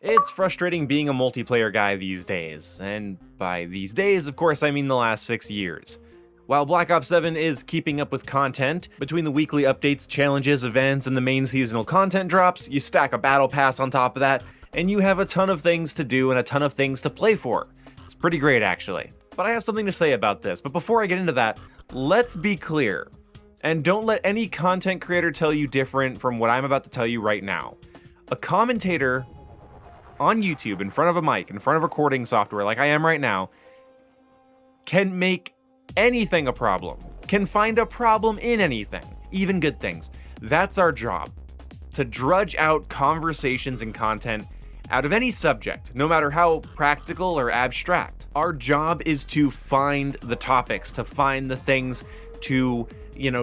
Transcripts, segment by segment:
It's frustrating being a multiplayer guy these days, and by these days, of course, I mean the last 6 years. While Black Ops 7 is keeping up with content, between the weekly updates, challenges, events, and the main seasonal content drops, you stack a battle pass on top of that, and you have a ton of things to do and a ton of things to play for. It's pretty great, actually. But I have something to say about this, but before I get into that, let's be clear. And don't let any content creator tell you different from what I'm about to tell you right now. A commentator on YouTube, in front of a mic, in front of recording software like I am right now, can make anything a problem, can find a problem in anything, even good things. That's our job, to drudge out conversations and content out of any subject, no matter how practical or abstract. Our job is to find the topics, to find the things, to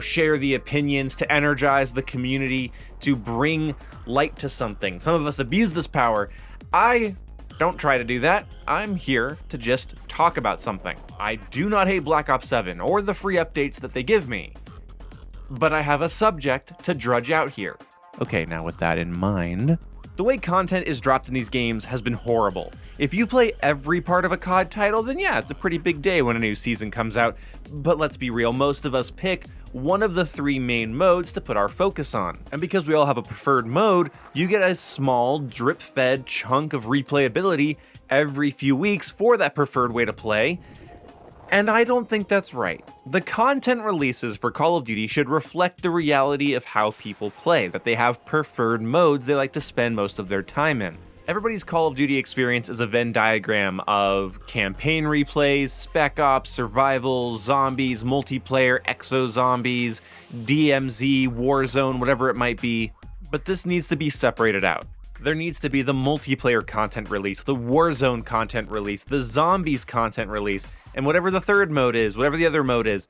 share the opinions, to energize the community, to bring light to something. Some of us abuse this power. I don't try to do that. I'm here to just talk about something. I do not hate Black Ops 7 or the free updates that they give me, but I have a subject to drudge out here. Okay, now with that in mind, the way content is dropped in these games has been horrible. If you play every part of a COD title, then yeah, it's a pretty big day when a new season comes out. But let's be real, most of us pick one of the 3 main modes to put our focus on. And because we all have a preferred mode, you get a small, drip-fed chunk of replayability every few weeks for that preferred way to play. And I don't think that's right. The content releases for Call of Duty should reflect the reality of how people play, that they have preferred modes they like to spend most of their time in. Everybody's Call of Duty experience is a Venn diagram of campaign replays, spec ops, survival, zombies, multiplayer, exo-zombies, DMZ, Warzone, whatever it might be. But this needs to be separated out. There needs to be the multiplayer content release, the Warzone content release, the zombies content release, and whatever the third mode is, whatever the other mode is,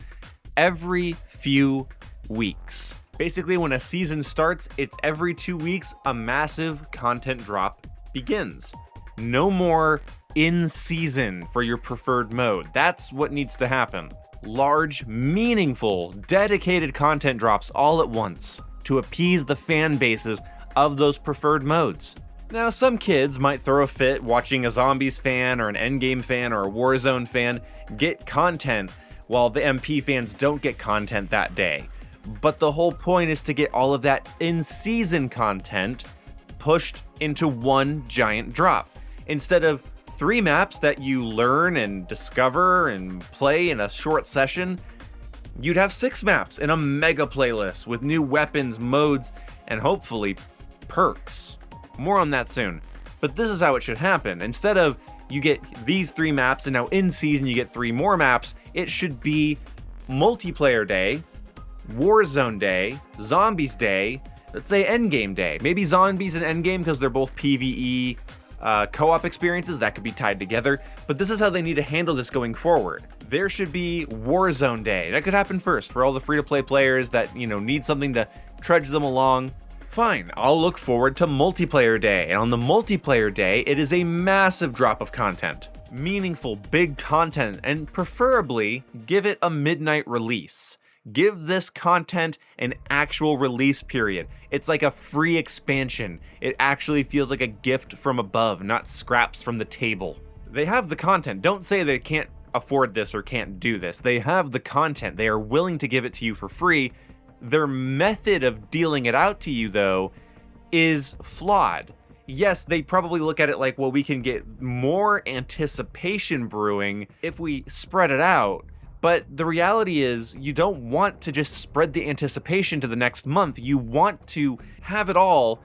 every few weeks. Basically, when a season starts, it's every 2 weeks, a massive content drop begins. No more in season for your preferred mode. That's what needs to happen. Large, meaningful, dedicated content drops all at once to appease the fan bases of those preferred modes. Now, some kids might throw a fit watching a Zombies fan or an Endgame fan or a Warzone fan get content while the MP fans don't get content that day. But the whole point is to get all of that in-season content pushed into one giant drop. Instead of 3 maps that you learn and discover and play in a short session, you'd have 6 maps in a mega playlist with new weapons, modes, and hopefully perks. More on that soon. But this is how it should happen. Instead of you get these 3 maps and now in season you get 3 more maps, it should be multiplayer day, Warzone day, Zombies day, let's say Endgame day. Maybe Zombies and Endgame because they're both PvE co-op experiences that could be tied together. But this is how they need to handle this going forward. There should be Warzone day. That could happen first for all the free-to-play players that, need something to trudge them along. Fine, I'll look forward to multiplayer day, and on the multiplayer day, it is a massive drop of content. Meaningful, big content, and preferably, give it a midnight release. Give this content an actual release period. It's like a free expansion. It actually feels like a gift from above, not scraps from the table. They have the content. Don't say they can't afford this or can't do this. They have the content. They are willing to give it to you for free. Their method of dealing it out to you, though, is flawed. Yes, they probably look at it like, well, we can get more anticipation brewing if we spread it out. But the reality is, you don't want to just spread the anticipation to the next month. You want to have it all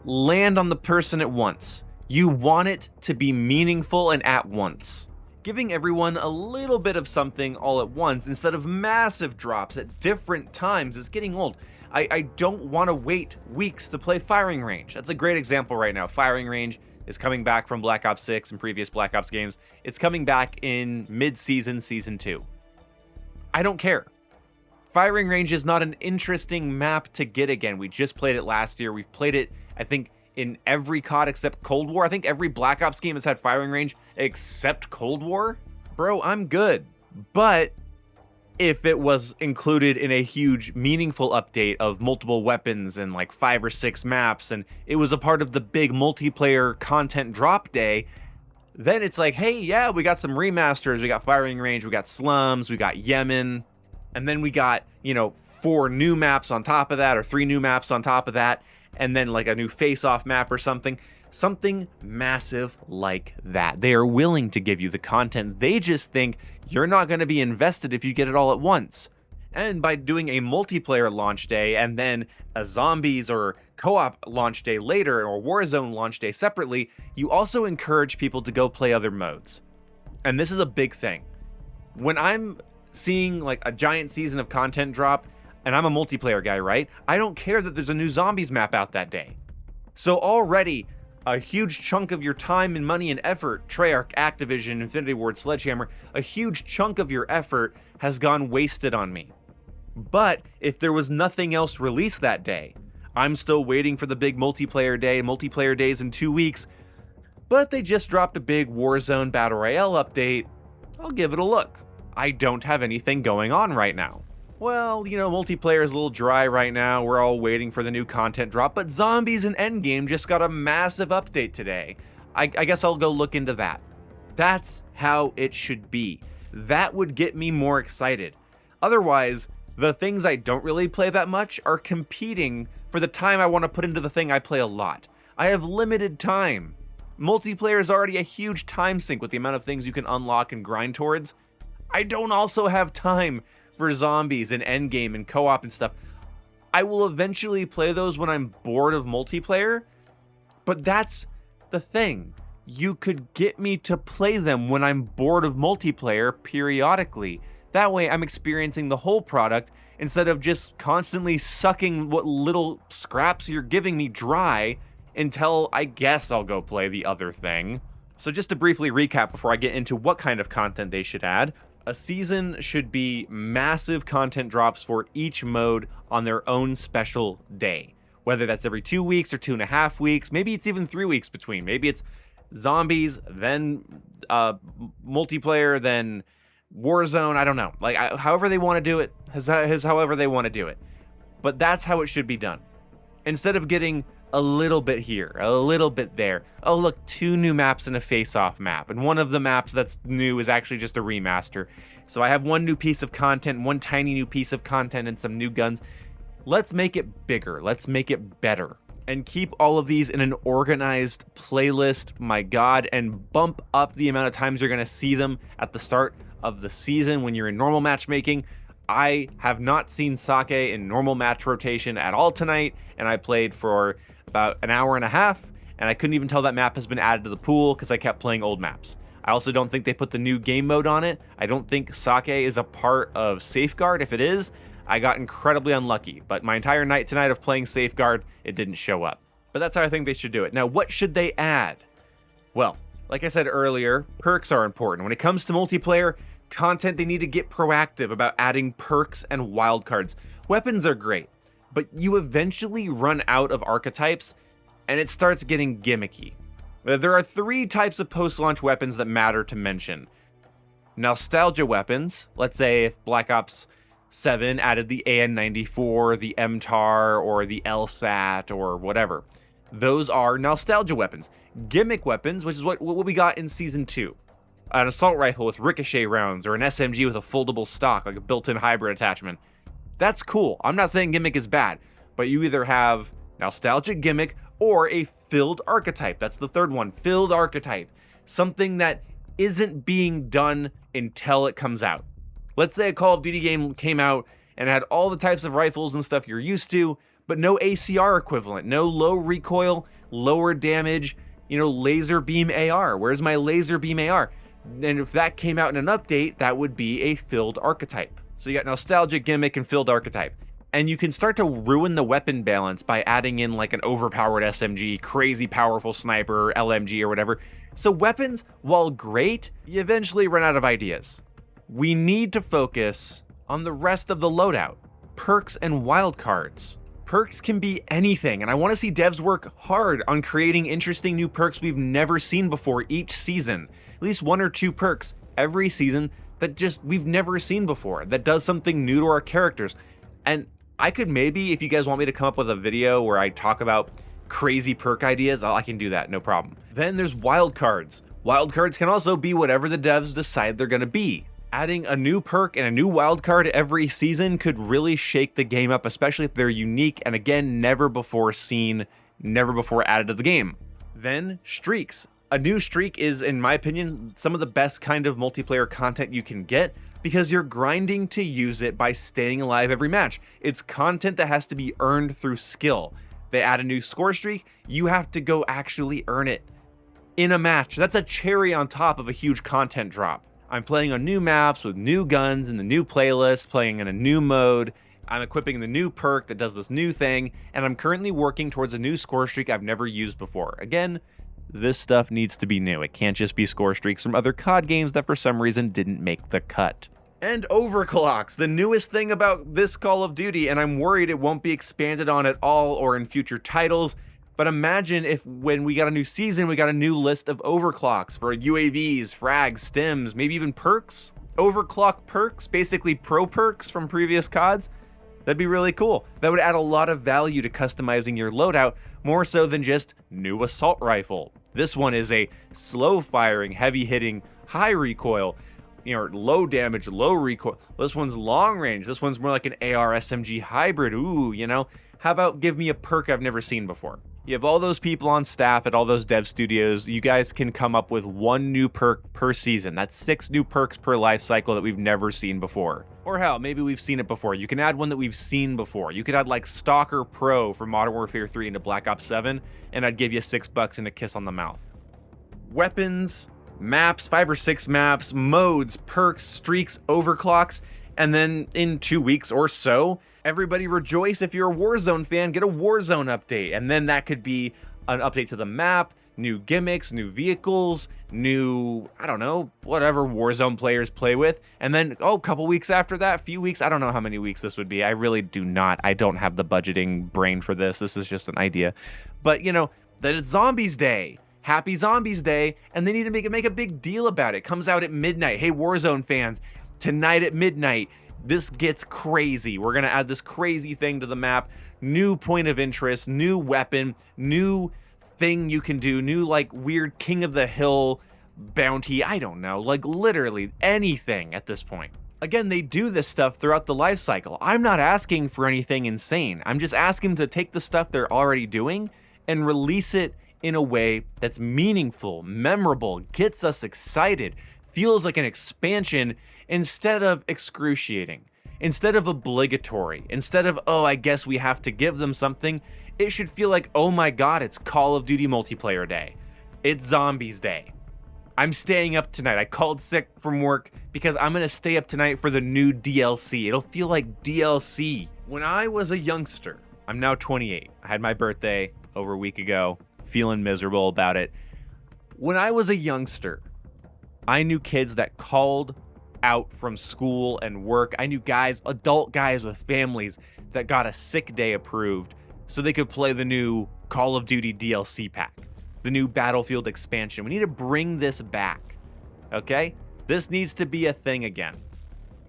land on the person at once. You want it to be meaningful and at once. Giving everyone a little bit of something all at once instead of massive drops at different times is getting old. I don't want to wait weeks to play Firing Range. That's a great example right now. Firing Range is coming back from Black Ops 6 and previous Black Ops games. It's coming back in mid-season, Season 2. I don't care. Firing Range is not an interesting map to get again. We just played it last year. We've played it, I think, in every COD except Cold War. I think every Black Ops game has had Firing Range except Cold War. Bro, I'm good. But if it was included in a huge, meaningful update of multiple weapons and like 5 or 6 maps, and it was a part of the big multiplayer content drop day, then it's like, hey, yeah, we got some remasters, we got Firing Range, we got Slums, we got Yemen, and then we got, 4 new maps on top of that, or 3 new maps on top of that, and then like a new face-off map or something. Something massive like that. They are willing to give you the content. They just think you're not going to be invested if you get it all at once. And by doing a multiplayer launch day and then a zombies or co-op launch day later, or Warzone launch day separately, you also encourage people to go play other modes. And this is a big thing. When I'm seeing like a giant season of content drop, and I'm a multiplayer guy, right? I don't care that there's a new zombies map out that day. So already, a huge chunk of your time and money and effort, Treyarch, Activision, Infinity Ward, Sledgehammer, a huge chunk of your effort has gone wasted on me. But if there was nothing else released that day, I'm still waiting for the big multiplayer days in 2 weeks, but they just dropped a big Warzone Battle Royale update, I'll give it a look. I don't have anything going on right now. Well, multiplayer is a little dry right now. We're all waiting for the new content drop, but Zombies and Endgame just got a massive update today. I guess I'll go look into that. That's how it should be. That would get me more excited. Otherwise, the things I don't really play that much are competing for the time I want to put into the thing I play a lot. I have limited time. Multiplayer is already a huge time sink with the amount of things you can unlock and grind towards. I don't also have time for Zombies and Endgame and co-op and stuff. I will eventually play those when I'm bored of multiplayer, but that's the thing. You could get me to play them when I'm bored of multiplayer periodically. That way I'm experiencing the whole product instead of just constantly sucking what little scraps you're giving me dry until I guess I'll go play the other thing. So just to briefly recap before I get into what kind of content they should add, a season should be massive content drops for each mode on their own special day. Whether that's every 2 weeks or 2.5 weeks, maybe it's even 3 weeks between. Maybe it's Zombies, then multiplayer, then Warzone, I don't know. Like, however they want to do it, however they want to do it. But that's how it should be done. Instead of getting a little bit here, a little bit there. Oh, look, 2 new maps and a face-off map. And one of the maps that's new is actually just a remaster. So I have 1 new piece of content, 1 tiny new piece of content, and some new guns. Let's make it bigger. Let's make it better. And keep all of these in an organized playlist, my God, and bump up the amount of times you're going to see them at the start of the season when you're in normal matchmaking. I have not seen Sake in normal match rotation at all tonight, and I played for about an hour and a half, and I couldn't even tell that map has been added to the pool because I kept playing old maps. I also don't think they put the new game mode on it. I don't think Sake is a part of Safeguard. If it is, I got incredibly unlucky, but my entire night tonight of playing Safeguard, it didn't show up. But that's how I think they should do it. Now, what should they add? Well, like I said earlier, perks are important. When it comes to multiplayer content, they need to get proactive about adding perks and wildcards. Weapons are great, but you eventually run out of archetypes, and it starts getting gimmicky. There are 3 types of post-launch weapons that matter to mention. Nostalgia weapons, let's say if Black Ops 7 added the AN-94, the MTAR, or the LSAT, or whatever. Those are nostalgia weapons. Gimmick weapons, which is what we got in Season 2. An assault rifle with ricochet rounds, or an SMG with a foldable stock, like a built-in hybrid attachment. That's cool. I'm not saying gimmick is bad, but you either have nostalgic gimmick or a filled archetype. That's the third one, filled archetype. Something that isn't being done until it comes out. Let's say a Call of Duty game came out and had all the types of rifles and stuff you're used to, but no ACR equivalent, no low recoil, lower damage, laser beam AR. Where's my laser beam AR? And if that came out in an update, that would be a filled archetype. So you got nostalgic gimmick and filled archetype. And you can start to ruin the weapon balance by adding in like an overpowered SMG, crazy powerful sniper, LMG or whatever. So weapons, while great, you eventually run out of ideas. We need to focus on the rest of the loadout, perks and wildcards. Perks can be anything, and I want to see devs work hard on creating interesting new perks we've never seen before each season. At least 1 or 2 perks every season that just we've never seen before, that does something new to our characters. And I could maybe, if you guys want me to come up with a video where I talk about crazy perk ideas, I can do that, no problem. Then there's wildcards. Wildcards can also be whatever the devs decide they're gonna be. Adding a new perk and a new wildcard every season could really shake the game up, especially if they're unique and, again, never before seen, never before added to the game. Then streaks. A new streak is, in my opinion, some of the best kind of multiplayer content you can get, because you're grinding to use it by staying alive every match. It's content that has to be earned through skill. They add a new score streak, you have to go actually earn it in a match. That's a cherry on top of a huge content drop. I'm playing on new maps with new guns in the new playlist, playing in a new mode. I'm equipping the new perk that does this new thing, and I'm currently working towards a new score streak I've never used before. Again, this stuff needs to be new. It can't just be score streaks from other COD games that for some reason didn't make the cut. And overclocks, the newest thing about this Call of Duty, and I'm worried it won't be expanded on at all or in future titles. But imagine if when we got a new season, we got a new list of overclocks for UAVs, frags, stims, maybe even perks. Overclock perks, basically pro perks from previous CODs. That'd be really cool. That would add a lot of value to customizing your loadout, more so than just new assault rifle. This one is a slow firing, heavy hitting, high recoil, low damage, low recoil. This one's long range. This one's more like an AR SMG hybrid. Ooh, how about give me a perk I've never seen before? You have all those people on staff at all those dev studios. You guys can come up with one new perk per season. That's 6 new perks per life cycle that we've never seen before. Or hell, maybe we've seen it before. You can add one that we've seen before. You could add like Stalker Pro from Modern Warfare 3 into Black Ops 7, and I'd give you $6 and a kiss on the mouth. Weapons, maps, 5 or 6 maps, modes, perks, streaks, overclocks, and then in 2 weeks or so, everybody rejoice. If you're a Warzone fan, get a Warzone update. And then that could be an update to the map, new gimmicks, new vehicles, new, I don't know, whatever Warzone players play with. And then, a couple weeks after that, few weeks, I don't know how many weeks this would be. I really do not. I don't have the budgeting brain for this. This is just an idea. But, that it's Zombies Day. Happy Zombies Day. And they need to make a big deal about it. Comes out at midnight. Hey, Warzone fans, tonight at midnight, this gets crazy. We're going to add this crazy thing to the map. New point of interest, new weapon, new thing you can do, new like weird King of the Hill bounty. I don't know, like literally anything at this point. Again, they do this stuff throughout the life cycle. I'm not asking for anything insane. I'm just asking them to take the stuff they're already doing and release it in a way that's meaningful, memorable, gets us excited, feels like an expansion instead of excruciating, instead of obligatory, instead of, I guess we have to give them something. It should feel like, oh my god, it's Call of Duty multiplayer day. It's Zombies Day. I'm staying up tonight. I called sick from work because I'm gonna stay up tonight for the new DLC. It'll feel like DLC. When I was a youngster, I'm now 28. I had my birthday over a week ago, feeling miserable about it. When I was a youngster, I knew kids that called out from school and work. I knew guys, adult guys with families that got a sick day approved so they could play the new Call of Duty DLC pack, the new Battlefield expansion. We need to bring this back, okay? This needs to be a thing again.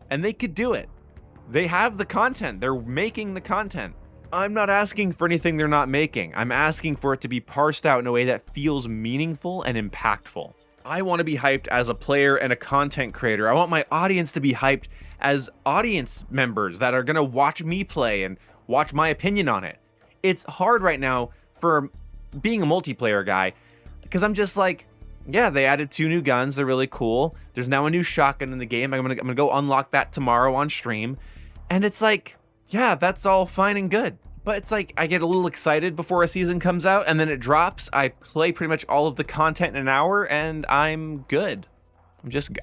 And they could do it. They have the content. They're making the content. I'm not asking for anything they're not making. I'm asking for it to be parsed out in a way that feels meaningful and impactful. I want to be hyped as a player and a content creator. I want my audience to be hyped as audience members that are going to watch me play and watch my opinion on it. It's hard right now for being a multiplayer guy because I'm just like, yeah, they added 2 new guns. They're really cool. There's now a new shotgun in the game. I'm gonna go unlock that tomorrow on stream. And it's like, yeah, that's all fine and good. But it's like I get a little excited before a season comes out and then it drops. I play pretty much all of the content in an hour and I'm good.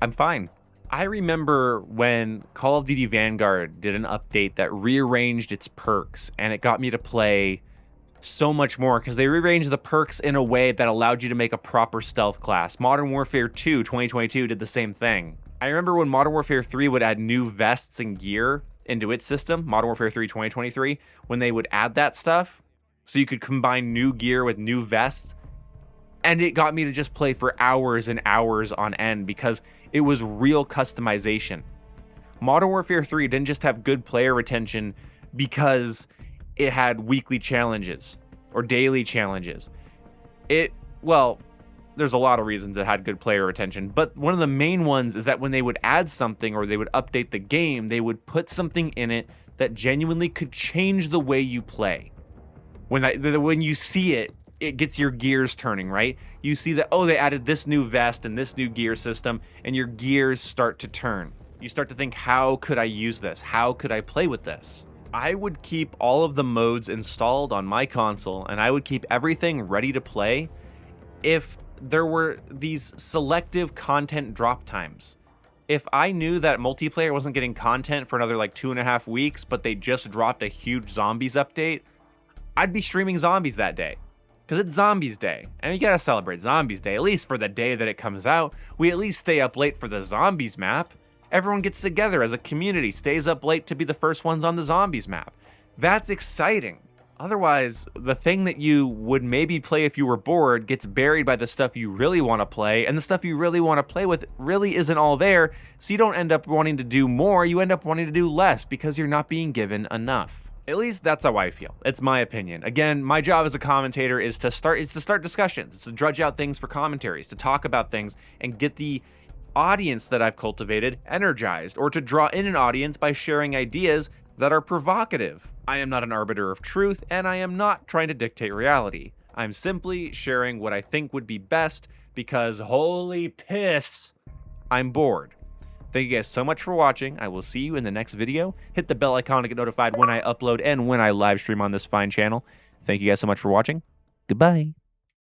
I'm fine. I remember when Call of Duty Vanguard did an update that rearranged its perks and it got me to play so much more because they rearranged the perks in a way that allowed you to make a proper stealth class. Modern Warfare 2 2022 did the same thing. I remember when Modern Warfare 3 would add new vests and gear into its system, Modern Warfare 3 2023, when they would add that stuff, so you could combine new gear with new vests. And it got me to just play for hours and hours on end because it was real customization. Modern Warfare 3 didn't just have good player retention because it had weekly challenges or daily challenges. Well, there's a lot of reasons it had good player retention, but one of the main ones is that when they would add something or they would update the game, they would put something in it that genuinely could change the way you play. When you see it, it gets your gears turning, right? You see that, oh, they added this new vest and this new gear system, and your gears start to turn. You start to think, how could I use this? How could I play with this? I would keep all of the modes installed on my console, and I would keep everything ready to play if there were these selective content drop times. If I knew that multiplayer wasn't getting content for another like 2.5 weeks, but they just dropped a huge zombies update, I'd be streaming zombies that day. Because it's Zombies Day, and you gotta celebrate Zombies Day, at least for the day that it comes out. We at least stay up late for the Zombies map. Everyone gets together as a community, stays up late to be the first ones on the Zombies map. That's exciting. Otherwise, the thing that you would maybe play if you were bored gets buried by the stuff you really want to play, and the stuff you really want to play with really isn't all there, so you don't end up wanting to do more, you end up wanting to do less because you're not being given enough. At least that's how I feel. It's my opinion. Again, my job as a commentator is to start discussions. It's to drudge out things for commentaries, to talk about things and get the audience that I've cultivated energized, or to draw in an audience by sharing ideas that are provocative. I am not an arbiter of truth, and I am not trying to dictate reality. I'm simply sharing what I think would be best because holy piss, I'm bored. Thank you guys so much for watching. I will see you in the next video. Hit the bell icon to get notified when I upload and when I live stream on this fine channel. Thank you guys so much for watching. Goodbye.